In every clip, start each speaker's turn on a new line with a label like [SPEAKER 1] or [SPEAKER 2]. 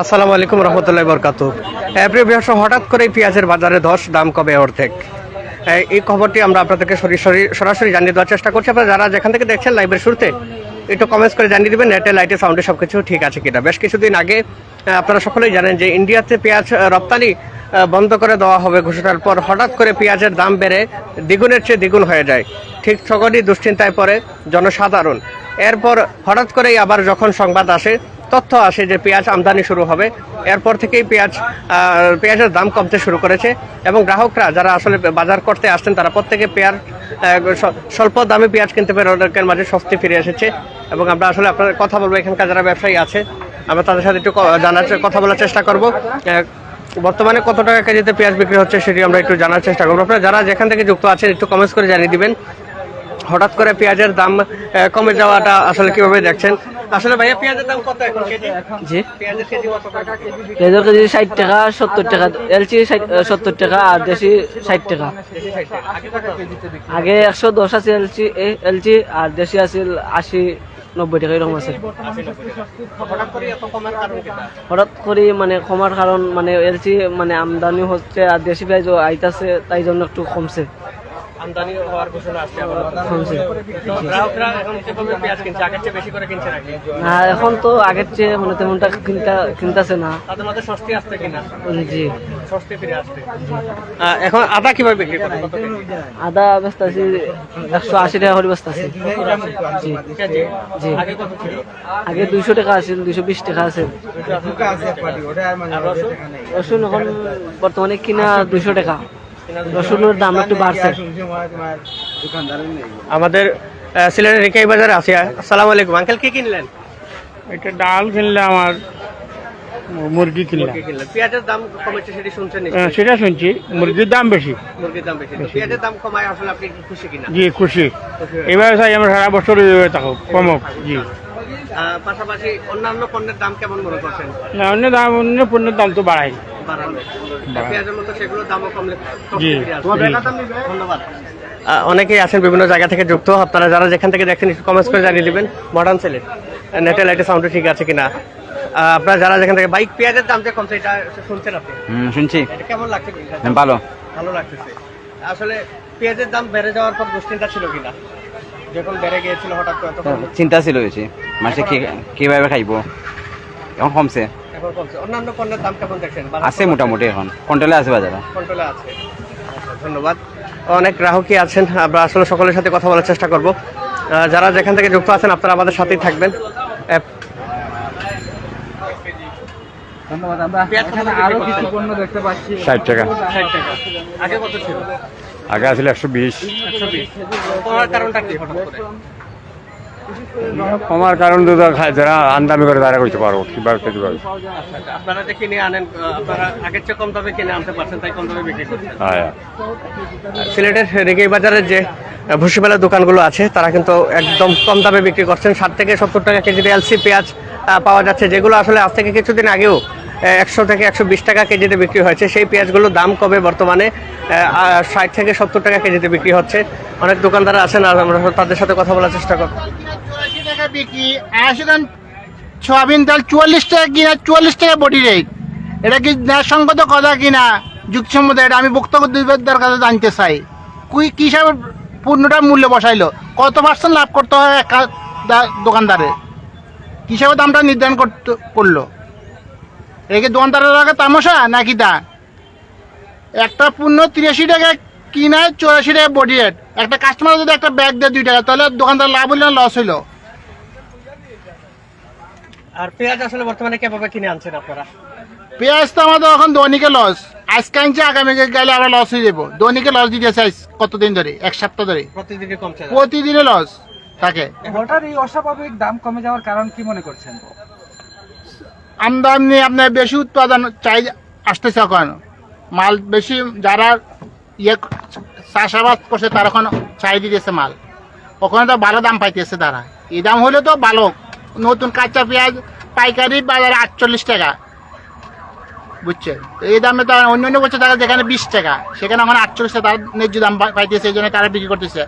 [SPEAKER 1] আসসালামু আলাইকুম রহমতুল্লাহি বরকাতু। প্রিয় ভিউয়ার্স, হঠাৎ করে পেঁয়াজের বাজারে ধস, দাম কবে অর্ধেক। এই খবরটি আমরা আপনাদেরকে সরাসরি জানিয়ে দেওয়ার চেষ্টা করছি। আপনারা যারা যেখান থেকে দেখছেন লাইভের শুরুতে একটু কমেন্টস করে জানিয়ে দেবেন নেটে, লাইটে, সাউন্ডে সব কিছু ঠিক আছে কিনা। বেশ কিছুদিন আগে আপনারা সকলেই জানেন যে ইন্ডিয়াতে পেঁয়াজ রপ্তানি বন্ধ করে দেওয়া হবে ঘোষণার পর হঠাৎ করে পেঁয়াজের দাম বেড়ে দ্বিগুণের চেয়ে দ্বিগুণ হয়ে যায়। ঠিক তখনই দুশ্চিন্তায় পড়ে জনসাধারণ। এরপর হঠাৎ করেই আবার যখন সংবাদ আসে, তথ্য আসে যে পেঁয়াজ আমদানি শুরু হবে, এরপর থেকেই পেঁয়াজের দাম কমতে শুরু করেছে এবং গ্রাহকরা যারা আসলে বাজার করতে আসছেন তারা প্রত্যেকে স্বল্প দামে পেঁয়াজ কিনতে পেরে অনেকের মাঝে স্বস্তি ফিরে এসেছে। এবং আমরা আসলে আপনাদের কথা বলবো, এখানকার যারা ব্যবসায়ী আছে আমরা তাদের সাথে একটু কথা বলার চেষ্টা করব। বর্তমানে কত টাকা কেজিতে পেঁয়াজ বিক্রি হচ্ছে সেটি আমরা একটু জানার চেষ্টা করবো। আপনারা যারা যেখান থেকে যুক্ত আছেন একটু কমেন্টস করে জানিয়ে দিবেন হঠাৎ করে পেঁয়াজের দাম কমে যাওয়াটা আসলে কিভাবে দেখছেন। আসলে ভাইয়া, পেঁয়াজের দাম কত এখন কেজি?
[SPEAKER 2] জি,
[SPEAKER 1] পেঁয়াজের কেজি কত টাকা?
[SPEAKER 2] পেঁয়াজের কেজি 60 টাকা, 70 টাকা, এলচি 70 টাকা আর দেশি 60 টাকা। আগে 110 আছে এলচি আর দেশি আছিল 80-90 টাকা এরকম আছে। হঠাৎ করে মানে কমার কারণ মানে এলচি মানে আমদানি হচ্ছে আর দেশি পেঁয়াজ আইতাছে, তাই জন্য একটু কমছে।
[SPEAKER 1] আমদানি হওয়ার ঘোষণা আসছে,
[SPEAKER 2] কমছে।
[SPEAKER 1] গ্রাহকরা এখন কিভাবে পেঁয়াজ কিনছে? আগের চেয়ে বেশি করে কিনছে নাকি?
[SPEAKER 2] না, এখন তো আগের চেয়ে মানে তেমনটা কিনতেছে না।
[SPEAKER 1] তাদের মধ্যে স্বস্তি আসছে কিনা?
[SPEAKER 2] জি,
[SPEAKER 1] স্বস্তি ফিরে আসছে। এখন আদা কিভাবে বিক্রি করে?
[SPEAKER 2] আদা ব্যস্ত আছি 180 টাকা করে ব্যস্ত আছে। জি জি,
[SPEAKER 1] আগে কত ছিল?
[SPEAKER 2] আগে 200 টাকা আছে, 220 টাকা আছে। রসুন এখন বর্তমানে কিনা 200 টাকা। রসুনের দাম একটু বাড়ছে।
[SPEAKER 1] আমাদের সিলেটের রেকাই বাজারে আছে। আসসালামু আলাইকুম আঙ্কেল, কি কিনলেন?
[SPEAKER 3] একটা ডাল কিনলাম আর মুরগি কিনলাম।
[SPEAKER 1] পেঁয়াজের দাম কমেছে সেটি শুনছেন?
[SPEAKER 3] সেটা শুনছি, মুরগির দাম বেশি।
[SPEAKER 1] মুরগির দাম বেশি, পেঁয়াজের দাম কমায় আসলে আপনি কি খুশি কিনা?
[SPEAKER 3] জি, খুশি। এবার চাই আমরা সারা বছর থাকুক, কমক। জি,
[SPEAKER 1] পাশাপাশি অন্যান্য পণ্যের দাম কেমন মনে করছেন?
[SPEAKER 3] না, অন্য পণ্যের দাম তো বাড়ায়।
[SPEAKER 1] পেঁয়াজের মতো সেগুলোর দামও কমলে
[SPEAKER 3] জি,
[SPEAKER 1] ধন্যবাদ। অনেকেই আছেন বিভিন্ন জায়গা থেকে যুক্ত। আপনারা যারা যেখান থেকে দেখছেন একটু কমেন্টস করে জানিয়ে দিবেন মডার্ন সেলের নেটে, লাইটে, সাউন্ডে ঠিক আছে কিনা। আপনারা যারা যেখান থেকে বাইক পেঁয়াজের দাম যে কমছে এটা শুনছেন আপনি?
[SPEAKER 4] শুনছি।
[SPEAKER 1] এটা কেমন লাগছে?
[SPEAKER 4] ভালো
[SPEAKER 1] ভালো লাগতেছে। আসলে পেঁয়াজের দাম বেড়ে যাওয়ার পর দুশ্চিন্তা ছিল কিনা? যখন বেড়ে গিয়েছিল হঠাৎ করে তখন
[SPEAKER 4] চিন্তা ছিল হয়েছে মাসে কিভাবে খাইবো, এখন কমছে।
[SPEAKER 1] এখন কমছে। অন্যান্য পণ্যের দাম কেমন দেখছেন?
[SPEAKER 4] আছে মোটামুটি, এখন কন্ট্রোলে আছে বাজারে।
[SPEAKER 1] কন্ট্রোলে আছে। আচ্ছা, ধন্যবাদ। অনেক গ্রাহকই আছেন, আমরা আসলে সকলের সাথে কথা বলার চেষ্টা করব। যারা যেখান থেকে যুক্ত আছেন আপনারা আমাদের সাথেই থাকবেন।
[SPEAKER 2] ধন্যবাদ। আমরা এখানে আরো কিছু পণ্য দেখতে পাচ্ছি।
[SPEAKER 3] 60 টাকা।
[SPEAKER 1] 60 টাকা। আগে কত ছিল?
[SPEAKER 3] আগে আসলে 120।
[SPEAKER 1] 120। তোমার কারণটা কি হঠাৎ করে?
[SPEAKER 3] কমার কারণ তো যারা আমদানি করে তারা করতে পারবো কিভাবে।
[SPEAKER 1] আপনারা যে কিনে আনেন, আপনারা আগের চেয়ে কম দামে কিনে আনতে পারছেন, তাই কম দামে বিক্রি করছেন।
[SPEAKER 3] হ্যাঁ,
[SPEAKER 1] সিলেটের রেগাই বাজারের যে ভুসিমেলা দোকানগুলো আছে তারা কিন্তু একদম কম দামে বিক্রি করছেন। 60 থেকে 70 টাকা কেজিতে এলসি পেঁয়াজ পাওয়া যাচ্ছে, যেগুলো আসলে আজ থেকে কিছুদিন আগেও 100 থেকে 120 টাকা কেজিতে বিক্রি হয়েছে। সেই পেঁয়াজগুলোর দাম কবে বর্তমানে 60 থেকে 70 টাকা কেজিতে বিক্রি হচ্ছে। অনেক দোকানদার আছেন আর আমরা তাদের সাথে কথা বলার চেষ্টা করব।
[SPEAKER 5] 84 টাকা বিক্রি, 80 গ্রাম সোয়াবিন তেল 44 টাকা কিনা, 44 টাকা বডি রেট। এটা কি ন্যায়সঙ্গত কথা কিনা, যুক্তিসম্মত? এটা আমি বক্তব্যের কাছে জানতে চাই। কি হিসাবে পণ্যটা মূল্য বসাইলো, কত পার্সেন্ট লাভ করতে হয় একটা দোকানদারের, কি হিসাবে দামটা নির্ধারণ করলো? একে দোকানদারের আগে তামাশা নাকি? তা একটা পণ্য 83 টাকা কিনা, 84 টাকা বডি রেট। একটা কাস্টমার যদি একটা ব্যাগ দেয় 2 টাকা, তাহলে দোকানদার লাভ হইল না লস হইলো?
[SPEAKER 1] আর পেঁয়াজ আসলে বর্তমানে কিভাবে কিনে আনছেন আপনারা?
[SPEAKER 5] পেঁয়াজ তো আমাদের এখন দৈনিকে লস। আজকে আনছে, আগামী গেলে আবার লস হয়ে যাবো। দৈনিকে লস দিতেছে কতদিন ধরে, 1 সপ্তাহ ধরে
[SPEAKER 1] প্রতিদিনই কমছে?
[SPEAKER 5] প্রতিদিনে লস থাকে।
[SPEAKER 6] হঠাৎ এই অস্বাভাবিক দাম কমে যাওয়ার কারণ কি মনে করছেন?
[SPEAKER 5] আমদানি আপনার বেশি উৎপাদন চাই আসতেছে, এখন মাল বেশি, যারা চাষাবাদ করছে তারা এখন চাই দিতেছে মাল, ওখানে তো ভালো দাম পাইতেছে তারা। এই দাম হলে তো ভালো। নতুন কাঁচা পেঁয়াজ পাইকারি বাজারে 48 টাকা, বুঝছেন? এই দামে তো অন্য বছর টাকা যেখানে 20 টাকা, সেখানে এখন 48 টাকা তার ন্যায্য দাম পাইতেছে, এই জন্য তারা বিক্রি করতেছে।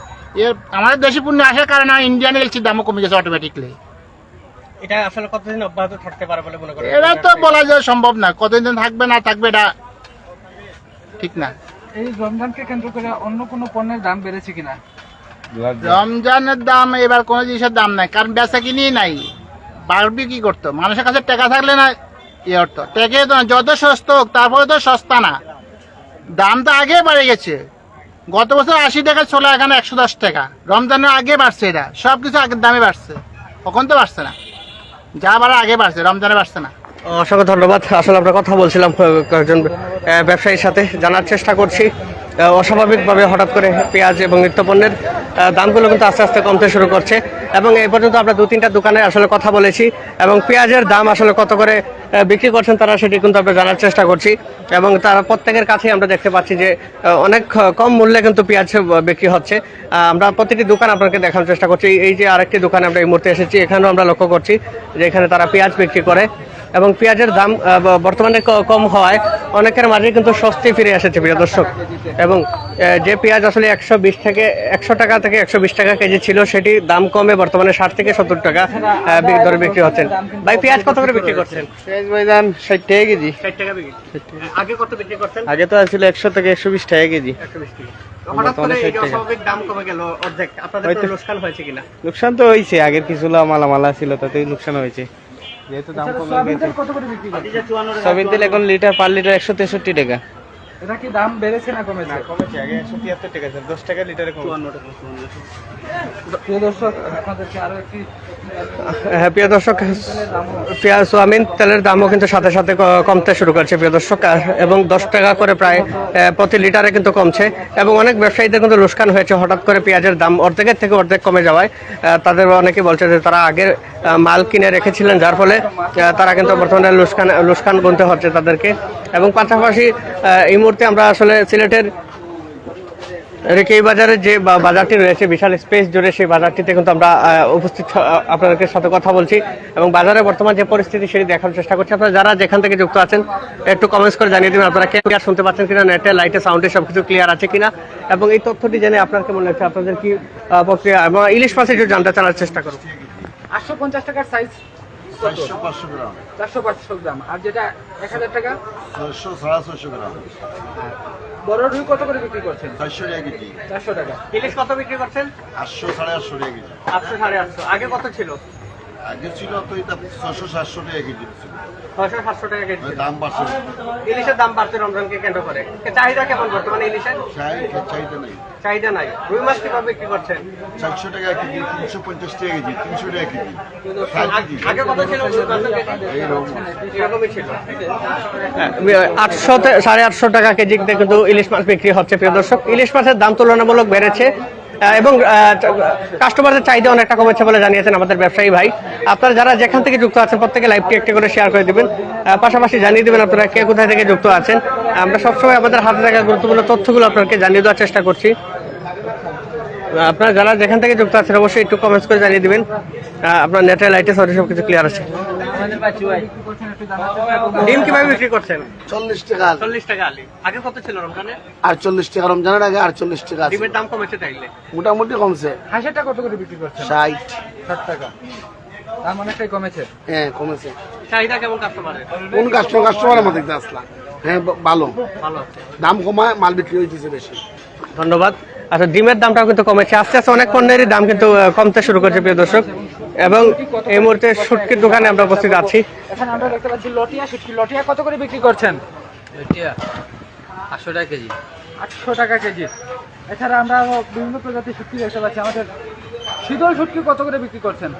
[SPEAKER 5] আমাদের দেশি পণ্য আসার কারণে ইন্ডিয়ান এলসির দামও কমে গেছে অটোমেটিকলি।
[SPEAKER 1] এটা আসলে কতদিন অব্যাহত থাকতে পারে বলে মনে করেন?
[SPEAKER 5] এটা তো বলা যায় সম্ভব না, কতদিন থাকবে না থাকবে এটা ঠিক না।
[SPEAKER 6] এই রমজানকে কেন্দ্র করে অন্য কোনো পণ্যের দাম বেড়েছে কিনা?
[SPEAKER 5] রমজানের দাম এবার কোনো জিনিসের দাম নাই, কারণ বেচা কিনি নাই। বাড়বি কি করতো, মানুষের কাছে টাকা থাকলে না ইয়ে হতো, টেকে তো না, যত সস্তা হোক তারপরে তো সস্তা না, দাম তো আগে বেড়ে গেছে। গত বছর 80 টাকা ছোলা এখানে 110 টাকা, রমজানের আগে বাড়ছে, এটা সব কিছু আগের দামে বাড়ছে, কখন তো বাড়ছে না, যা বাড়া আগে বাড়ছে, রমজানে বাড়ছে না।
[SPEAKER 1] অসংখ্য ধন্যবাদ। আসলে আমরা কথা বলছিলাম কয়েকজন ব্যবসায়ীর সাথে, জানার চেষ্টা করছি অস্বাভাবিকভাবে হঠাৎ করে পেঁয়াজ এবং নিত্যপণ্যের দামগুলো কিন্তু আস্তে আস্তে কমতে শুরু করছে, এবং এই পর্যন্ত আমরা 2-3টা দোকানে আসলে কথা বলেছি, এবং পেঁয়াজের দাম আসলে কত করে বিক্রি করছেন তারা সেটি কিন্তু আমরা জানার চেষ্টা করছি, এবং তারা প্রত্যেকের কাছেই আমরা দেখতে পাচ্ছি যে অনেক কম মূল্যে কিন্তু পেঁয়াজ বিক্রি হচ্ছে। আমরা প্রতিটি দোকান আপনাকে দেখানোর চেষ্টা করছি। এই যে আরেকটি দোকানে আমরা এই মুহূর্তে এসেছি, এখানেও আমরা লক্ষ্য করছি যে এখানে তারা পেঁয়াজ বিক্রি করে, এবং পেঁয়াজের দাম বর্তমানে কম হওয়ায় অনেকের মাঝে কিন্তু স্বস্তি ফিরে এসেছে প্রিয় দর্শক। এবং যে পেঁয়াজ আসলে 100 টাকা থেকে 120 টাকা কেজি ছিল, সেটি দাম কমে বর্তমানে 60 থেকে 70 টাকা দরে বিক্রি হচ্ছেন। ভাই পেঁয়াজ কত করে বিক্রি করছেন?
[SPEAKER 3] পেঁয়াজ ভাইজান 60 টাকা কেজি।
[SPEAKER 1] 60 টাকা বিক্রি। আগে কত বিক্রি করছেন?
[SPEAKER 3] আগে তো ছিল 100 থেকে 120 টাকা কেজি।
[SPEAKER 1] 120 টাকা। হঠাৎ করে এই যে অস্বাভাবিক দাম কমে গেল অর্ধেক, আপনাদের কোনো লোকসান হয়েছে কিনা?
[SPEAKER 3] লোকসান তো হয়েছে, আগের কিছু মালামালা ছিল তাতে লোকসান হয়েছে, যেহেতু দাম কমে
[SPEAKER 6] সয়াবিন
[SPEAKER 3] গেছে।
[SPEAKER 6] তেল কত করে বিক্রি করছেন?
[SPEAKER 3] সয়াবিন তেল এখন পার লিটার 163 টাকা।
[SPEAKER 6] এটা কি দাম বেড়েছে না কমেছে?
[SPEAKER 3] কমেছে, আগে 173 টাকা ছিল, 10 টাকা লিটারে কমে।
[SPEAKER 6] প্রিয় দর্শক, আপনাদেরকে আরো একটি
[SPEAKER 1] হ্যাঁ প্রিয় দর্শক, পেঁয়াজ সোয়াবিন তেলের দামও কিন্তু সাথে সাথে কমতে শুরু করছে প্রিয় দর্শক, এবং 10 টাকা করে প্রায় প্রতি লিটারে কিন্তু কমছে, এবং অনেক ব্যবসায়ীদের কিন্তু লোকসান হয়েছে হঠাৎ করে পেঁয়াজের দাম অর্ধেকের থেকে অর্ধেক কমে যাওয়ায়। তাদের অনেকে বলছে যে তারা আগের মাল কিনে রেখেছিলেন, যার ফলে তারা কিন্তু বর্তমানে লোকসান গুনতে হচ্ছে তাদেরকে। এবং পাশাপাশি এই মুহূর্তে আমরা আসলে সিলেটের রেকেই বাজারের যে বাজারটি রয়েছে বিশাল স্পেস জুড়ে, সেই বাজারটিতে কিন্তু আমরা উপস্থিত আপনাদের সাথে কথা বলছি, এবং বাজারে বর্তমান যে পরিস্থিতি সেটি দেখার চেষ্টা করছি। আপনারা যারা যেখান থেকে যুক্ত আছেন একটু কমেন্টস করে জানিয়ে দিবেন আপনারা ক্লিয়ার শুনতে পাচ্ছেন কিনা, নেটে লাইটে সাউন্ডে সবকিছু ক্লিয়ার আছে কিনা, এবং এই তথ্যটি জেনে আপনার কেমন লাগছে, আপনাদের কি প্রক্রিয়া, এবং ইলিশ মাছের একটু জানতে চাওয়ার চেষ্টা করুন।
[SPEAKER 6] 850 টাকার সাইজ
[SPEAKER 5] 400-500 গ্রাম,
[SPEAKER 6] 400-500 গ্রাম, আর যেটা 1000 টাকা
[SPEAKER 5] 600-650 গ্রাম,
[SPEAKER 6] বড় রুই কত করে বিক্রি করছেন?
[SPEAKER 5] 400 টাকা কেজি,
[SPEAKER 6] 400 টাকা।
[SPEAKER 1] ইলিশ কত বিক্রি করছেন?
[SPEAKER 5] 800-850 টাকা কেজি।
[SPEAKER 1] 800-850। আগে কত ছিল?
[SPEAKER 5] আগে ছিল তো এটা 600-700 টাকা কেজি ছিল,
[SPEAKER 1] 600-700 টাকা কেজি।
[SPEAKER 5] দাম বাড়ছে,
[SPEAKER 1] ইলিশের দাম বাড়ছে রমজানকে কেন্দ্র করে, চাহিদা কেমন বর্তমানে ইলিশের?
[SPEAKER 5] চাহিদা নেই।
[SPEAKER 1] চাহিদা নাই। রুই মাছ কিভাবে বিক্রি করছেন?
[SPEAKER 5] 400 টাকা কেজি, 350 টাকা কেজি, 300 টাকা কেজি।
[SPEAKER 1] আগে কত ছিল রুই মাছের কেজি? এরকমই ছিল। 800-850 টাকা কেজিতে কিন্তু ইলিশ মাছ বিক্রি হচ্ছে প্রিয় দর্শক। ইলিশ মাছের দাম তুলনামূলক বেড়েছে, এবং কাস্টমারদের চাহিদা অনেকটা কমেছে বলে জানিয়েছেন আমাদের ব্যবসায়ী ভাই। আপনারা যারা যেখান থেকে যুক্ত আছেন প্রত্যেকে লাইভটি একটি করে শেয়ার করে দিবেন, পাশাপাশি জানিয়ে দিবেন আপনারা কে কোথায় থেকে যুক্ত আছেন। আমরা সবসময় আমাদের হাতে থাকা গুরুত্বপূর্ণ তথ্যগুলো আপনাকে জানিয়ে দেওয়ার চেষ্টা করছি। আপনারা যারা যেখান থেকে যুক্ত আছেন অবশ্যই একটু কমেন্টস করে জানিয়ে দিবেন আপনার নেটে লাইটে সরি সব কিছু ক্লিয়ার আছে। ডিম কিভাবে বিক্রি করছেন?
[SPEAKER 5] 40 টাকা,
[SPEAKER 1] 40 টাকা আলি। আগে কত ছিল রমজানে?
[SPEAKER 5] 48 টাকা, রমজানের আগে 48 টাকা,
[SPEAKER 1] ডিমের দাম কমেছে তাইলে?
[SPEAKER 5] মোটামুটি কমছে,
[SPEAKER 6] হাঁসেরটা কত করে বিক্রি করছেন?
[SPEAKER 5] 60
[SPEAKER 6] টাকা, দাম অনেকটাই কমেছে।
[SPEAKER 5] হ্যাঁ কমেছে।
[SPEAKER 1] চাহিদা কেমন কাস্টমারের?
[SPEAKER 5] কোন কাস্টমার আমাদের কাছে আসলাম, হ্যাঁ ভালো,
[SPEAKER 1] ভালো।
[SPEAKER 5] দাম কমায় মাল বিক্রি হইতেছে বেশি।
[SPEAKER 1] ধন্যবাদ। আচ্ছা, ডিমের দামটাও কিন্তু কমেছে, আস্তে আস্তে অনেক পণ্যেরই দাম কিন্তু কমতে শুরু করছে প্রিয় দর্শক। এবং এই মুহূর্তে শুটকির দোকানে আমরা উপস্থিত আছি।
[SPEAKER 6] এখানে আমরা দেখতে পাচ্ছি লটিয়া শুটকি। লটিয়া কত করে বিক্রি করছেন?
[SPEAKER 2] 800 টাকা কেজি।
[SPEAKER 6] 800 টাকা কেজি। এছাড়া আমরা বিভিন্ন প্রজাতির শুটকি দেখতে পাচ্ছি। আমাদের শীতল শুটকি কত করে বিক্রি করছেন?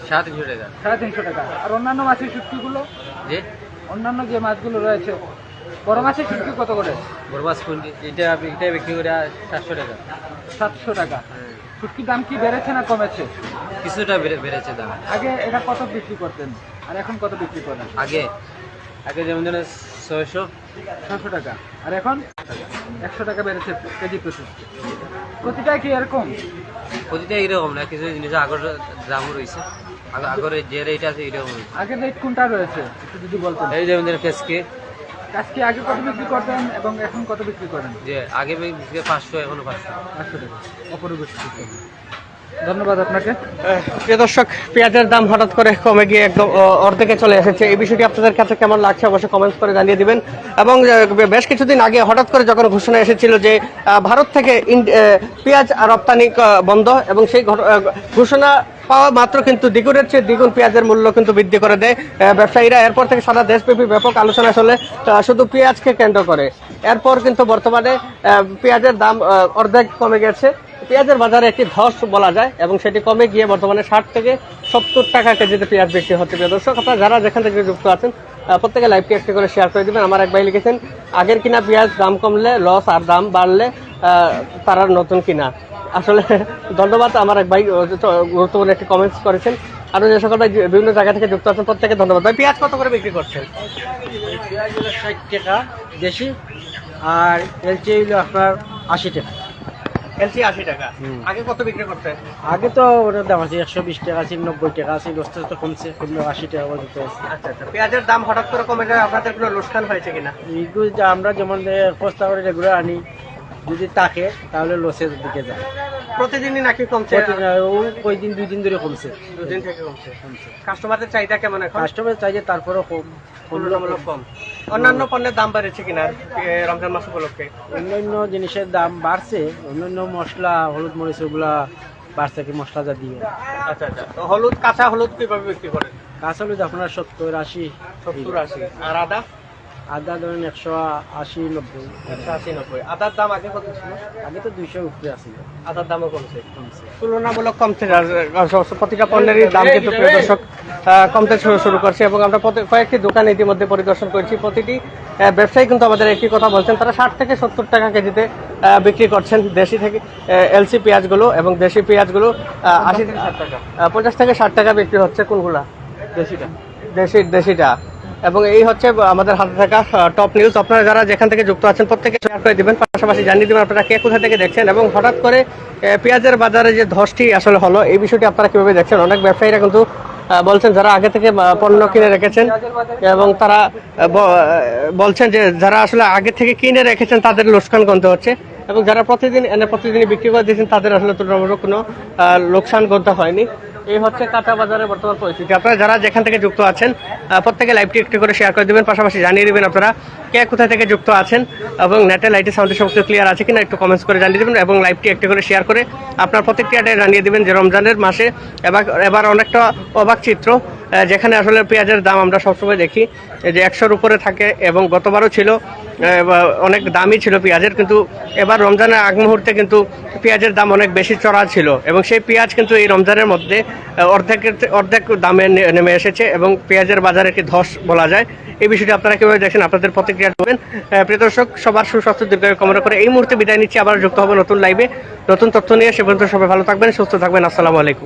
[SPEAKER 2] 350 টাকা।
[SPEAKER 6] 350 টাকা। আর অন্যান্য মাছের শুটকিগুলো,
[SPEAKER 2] যে
[SPEAKER 6] অন্যান্য যে মাছগুলো রয়েছে, বড় মাছের শুটকি কত করে?
[SPEAKER 2] বড় মাছ এটা বিক্রি করে 700 টাকা।
[SPEAKER 6] 700 টাকা। শুটকির দাম কি বেড়েছে না কমেছে?
[SPEAKER 2] কিছুটা বেড়েছে দাম।
[SPEAKER 6] আগে এটা কত বিক্রি করতেন আর এখন কত বিক্রি করেন?
[SPEAKER 2] আগে যেমন 600
[SPEAKER 6] টাকা, আর এখন 100 টাকা বেড়েছে কেজি প্রতি। প্রতিটাই কি এরকম?
[SPEAKER 2] প্রতিটা এরকম না, কিছু জিনিস আগের দাম রয়েছে, আগের যে রেট আছে এরকম।
[SPEAKER 6] আগের রেট কোনটা রয়েছে একটু যদি বলতেন।
[SPEAKER 2] এই যেমন কেসকে
[SPEAKER 6] আজকে আগে কত বিক্রি করতেন এবং এখন কত বিক্রি করেন?
[SPEAKER 2] যে আগে 500, এখনো 500।
[SPEAKER 6] 500 টাকা অপরিবর্তিত। ধন্যবাদ আপনাকে।
[SPEAKER 1] প্রিয় দর্শক, পেঁয়াজের দাম হঠাৎ করে কমে গিয়ে একদম অর্ধেকে চলে এসেছে। এই বিষয়টি আপনাদের কাছে কেমন লাগছে অবশ্যই কমেন্টস করে জানিয়ে দিবেন। এবং বেশ কিছুদিন আগে হঠাৎ করে যখন ঘোষণা এসেছিল যে ভারত থেকে পেঁয়াজ রপ্তানি বন্ধ, এবং সেই ঘোষণা পাওয়া মাত্র কিন্তু দ্বিগুণের চেয়ে দ্বিগুণ পেঁয়াজের মূল্য কিন্তু বৃদ্ধি করে দেয় ব্যবসায়ীরা। এরপর থেকে সারা দেশব্যাপী ব্যাপক আলোচনা চলে শুধু পেঁয়াজকে কেন্দ্র করে। এরপর কিন্তু বর্তমানে পেঁয়াজের দাম অর্ধেক কমে গেছে। পেঁয়াজের বাজারে একটি ধস বলা যায়, এবং সেটি কমে গিয়ে বর্তমানে 60 থেকে 70 টাকা কেজিতে পেঁয়াজ বিক্রি হচ্ছে। প্রিয় দর্শক, আপনারা যারা যেখান থেকে যুক্ত আছেন প্রত্যেকে লাইভটি একটি করে শেয়ার করে দিবেন। আমার এক ভাই লিখেছেন, আগের কিনা পেঁয়াজ দাম কমলে লস, আর দাম বাড়লে তারা নতুন কিনা। আসলে ধন্যবাদ, আমার এক ভাই গুরুত্বপূর্ণ একটি কমেন্টস করেছেন। আরো যে সকল ভাই বিভিন্ন জায়গা থেকে যুক্ত আছেন প্রত্যেকে ধন্যবাদ। ভাই, পেঁয়াজ কত করে বিক্রি করছেন?
[SPEAKER 2] পেঁয়াজ হলো 60 টাকা দেশি, আর এলচি হলো আপনার 80 টাকা।
[SPEAKER 1] এলসি 80 টাকা। আগে কত বিক্রি করতেন?
[SPEAKER 2] আগে তো ওটার দাম আছে 120 টাকা, আছে 90 টাকা, আছে বস্তা তো কমছে, 80 টাকা পর্যন্ত আছে।
[SPEAKER 1] আচ্ছা আচ্ছা, পেঁয়াজের দাম হঠাৎ করে কমে যায়, আপনাদের কোনো লোকসান হয়েছে কিনা?
[SPEAKER 2] এইগুলো যে আমরা যেমন বস্তা করে রেগুলার আনি, যদি থাকে তাহলে লসের দিকে যায়।
[SPEAKER 1] প্রতিদিনই নাকি কমছে?
[SPEAKER 2] ও কয়দিন 2 দিন ধরে কমছে,
[SPEAKER 1] 2 দিন থেকে কমছে। কাস্টমারদের চাহিদা কেমন এখন?
[SPEAKER 2] কাস্টমার চাইছে তারপরেও কম,
[SPEAKER 1] তুলনামূলক কম। অন্যান্য পণ্যের দাম বেড়েছে কিনা রমজান মাস উপলক্ষে?
[SPEAKER 2] অন্যান্য জিনিসের দাম বাড়ছে, অন্যান্য মশলা হলুদ মরিচ ওগুলা বাড়ছে, কি মশলা যা দিয়ে।
[SPEAKER 1] আচ্ছা আচ্ছা, তো হলুদ, কাঁচা হলুদ কিভাবে বিক্রি করেন?
[SPEAKER 2] কাঁচা হলুদ আপনার 70, 80,
[SPEAKER 1] 70, 80। আর আদা?
[SPEAKER 2] আদা ধরেন 180, 90।
[SPEAKER 1] 180, 90। আদার দাম আগে কত ছিল?
[SPEAKER 2] আগে তো 200 উপরে আছিল।
[SPEAKER 1] আদার দামও কমছে। তুলনামূলক কমছে, প্রতিটা পণ্যেরই দাম কিন্তু প্রিয় দর্শক কমতে শুরু করছে। এবং আমরা কয়েকটি দোকান ইতিমধ্যে পরিদর্শন করেছি। প্রতিটি ব্যবসায়ী কিন্তু আমাদের একটি কথা বলছেন, তারা 60 থেকে 70 টাকা কেজিতে বিক্রি করছেন দেশি থেকে এলসি পেঁয়াজগুলো, এবং দেশি পেঁয়াজগুলো 80 থেকে 60 টাকা, 50 থেকে 60 টাকা বিক্রি হচ্ছে। কোনগুলা? দেশিটা। দেশিটা। এবং এই হচ্ছে আমাদের হাতে থাকা টপ নিউজ। আপনারা যারা যেখান থেকে যুক্ত আছেন প্রত্যেকে শেয়ার করে দিবেন, পাশাপাশি জানিয়ে দিবেন আপনারা কে কোথা থেকে দেখছেন, এবং হঠাৎ করে পেঁয়াজের বাজারে যে ধসটি আসলে হলো এই বিষয়টি আপনারা কিভাবে দেখছেন। অনেক ব্যবসায়ীরা কিন্তু বলছেন যারা আগে থেকে পণ্য কিনে রেখেছেন, এবং তারা বলছেন যে যারা আসলে আগে থেকে কিনে রেখেছেন তাদের লোকসান গুনতে হচ্ছে, এবং যারা প্রতিদিনই বিক্রি করে দিয়েছেন তাদের আসলে তুলনামূলক কোনো লোকসান গুনতে হয়নি। এই হচ্ছে কাঁচা বাজারের বর্তমান পরিস্থিতি। আপনারা যারা যেখান থেকে যুক্ত আছেন প্রত্যেকে লাইভটি একটু করে শেয়ার করে দিবেন, পাশাপাশি জানিয়ে দিবেন আপনারা কে কোথায় থেকে যুক্ত আছেন, এবং নেটে লাইটের সাউন্ডের সমস্ত ক্লিয়ার আছে কিনা একটু কমেন্টস করে জানিয়ে দিবেন, এবং লাইভটি একটু করে শেয়ার করে আপনার প্রতিক্রিয়াটা জানিয়ে দিবেন যে রমজানের মাসে এবার অনেকটা অবাক চিত্র, যেখানে আসলে পেঁয়াজের দাম আমরা সবসময় দেখি যে 100-র উপরে থাকে, এবং গতবারও ছিল অনেক দামই ছিল পেঁয়াজের, কিন্তু এবার রমজানের আগ মুহূর্তে কিন্তু পেঁয়াজের দাম অনেক বেশি চড়া ছিল, এবং সেই পেঁয়াজ কিন্তু এই রমজানের মধ্যে অর্ধেক দামে নেমে এসেছে, এবং পেঁয়াজের বাজারে একটি ধস বলা যায়। এই বিষয়টি আপনারা কিভাবে দেখছেন, আপনাদের প্রতিক্রিয়া দেবেন। প্রিয় দর্শক, সবার সুস্বাস্থ্য দীর্ঘায়ু কামনা করে এই মুহূর্তে বিদায় নিচ্ছি। আবার যুক্ত হবে নতুন লাইভে নতুন তথ্য নিয়ে। সে পর্যন্ত সবাই ভালো থাকবেন, সুস্থ থাকবেন। আসসালামু আলাইকুম।